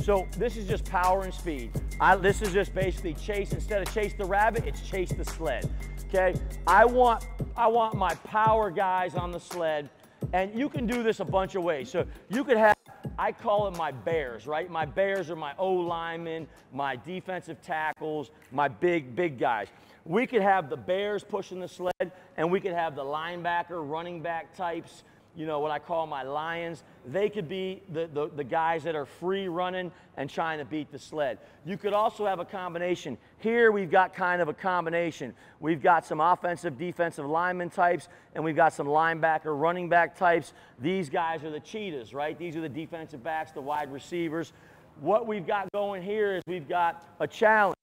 So this is just power and speed. This is just basically chase, instead of chase the rabbit, it's chase the sled, okay? I want my power guys on the sled, and you can do this a bunch of ways. So you could have, I call it my bears, right? My bears are my O-linemen, my defensive tackles, my big guys. We could have the bears pushing the sled, and we could have the linebacker, running back types, you know, what I call my lions. They could be the guys that are free running and trying to beat the sled. You could also have a combination. Here we've got kind of a combination. We've got some offensive, defensive lineman types, and we've got some linebacker, running back types. These guys are the cheetahs, right? These are the defensive backs, the wide receivers. What we've got going here is we've got a challenge,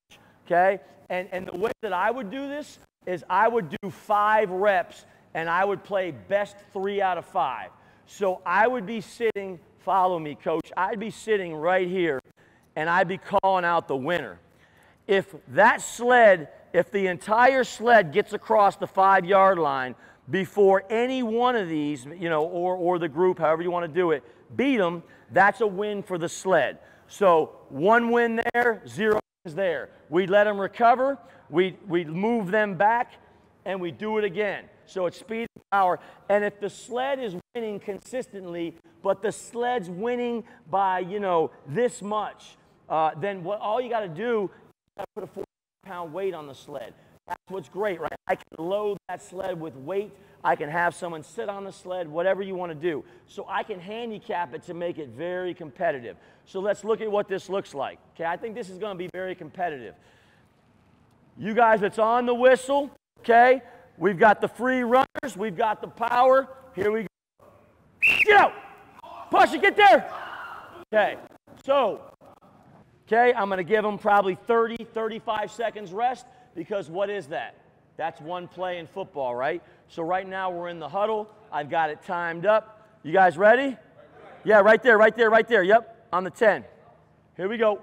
okay? And the way that I would do this is I would do 5 reps, and I would play best 3 out of 5. So I would be sitting, follow me, coach, I'd be sitting right here, and I'd be calling out the winner. If that sled, if the entire sled gets across the 5-yard line before any one of these, you know, or the group, however you want to do it, beat them, that's a win for the sled. So 1 win there, 0 wins there. We let them recover, we move them back, and we do it again. So it's speed and power. And if the sled is winning consistently, but the sled's winning by, you know, this much, then all you got to do is put a 4-pound weight on the sled. That's what's great, right? I can load that sled with weight. I can have someone sit on the sled, whatever you want to do. So I can handicap it to make it very competitive. So let's look at what this looks like. Okay, I think this is going to be very competitive. You guys that's on the whistle, okay? We've got the free runners. We've got the power. Here we go. Get out. Push it. Get there. Okay. So, okay, I'm going to give them probably 30, 35 seconds rest, because what is that? That's 1 play in football, right? So right now we're in the huddle. I've got it timed up. You guys ready? Yeah, right there, right there, right there. Yep, on the 10. Here we go.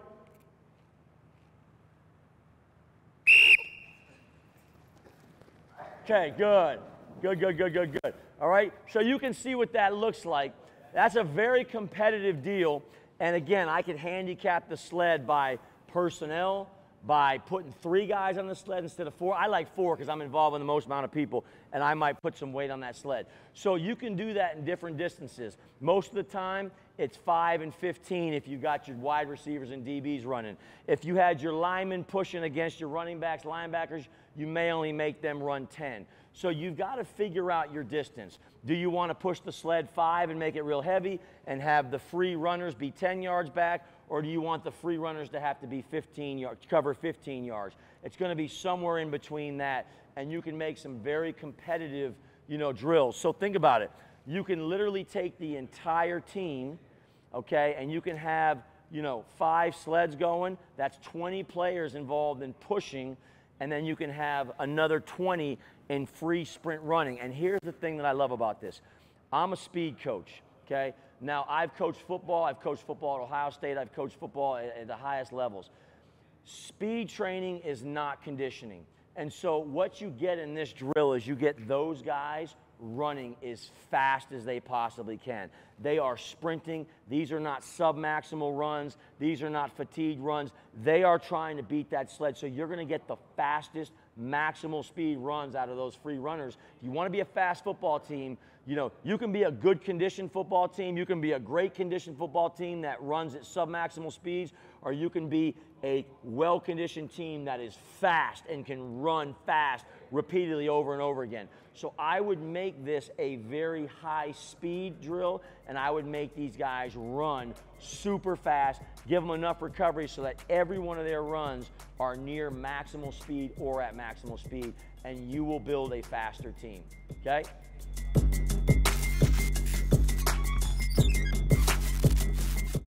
Okay, good. Good. All right, so you can see what that looks like. That's a very competitive deal. And again, I can handicap the sled by personnel, by putting 3 guys on the sled instead of 4. I like 4 because I'm involved in the most amount of people, and I might put some weight on that sled. So you can do that in different distances. Most of the time, it's 5 and 15 if you got your wide receivers and DBs running. If you had your linemen pushing against your running backs, linebackers, you may only make them run 10. So you've got to figure out your distance. Do you want to push the sled 5 and make it real heavy and have the free runners be 10 yards back, or do you want the free runners to have to be 15 yards, cover 15 yards? It's going to be somewhere in between that, and you can make some very competitive, you know, drills. So think about it. You can literally take the entire team, okay, and you can have, you know, 5 sleds going. That's 20 players involved in pushing, and then you can have another 20 in free sprint running. And here's the thing that I love about this. I'm a speed coach, okay? Now, I've coached football. I've coached football at Ohio State. I've coached football at the highest levels. Speed training is not conditioning. And so what you get in this drill is you get those guys running as fast as they possibly can. They are sprinting. These are not sub-maximal runs. These are not fatigue runs. They are trying to beat that sled. So you're going to get the fastest maximal speed runs out of those free runners. If you want to be a fast football team, you know, you can be a good conditioned football team. You can be a great conditioned football team that runs at sub-maximal speeds, or you can be a well-conditioned team that is fast and can run fast repeatedly over and over again. So I would make this a very high speed drill, and I would make these guys run super fast, give them enough recovery so that every one of their runs are near maximal speed or at maximal speed, and you will build a faster team, okay?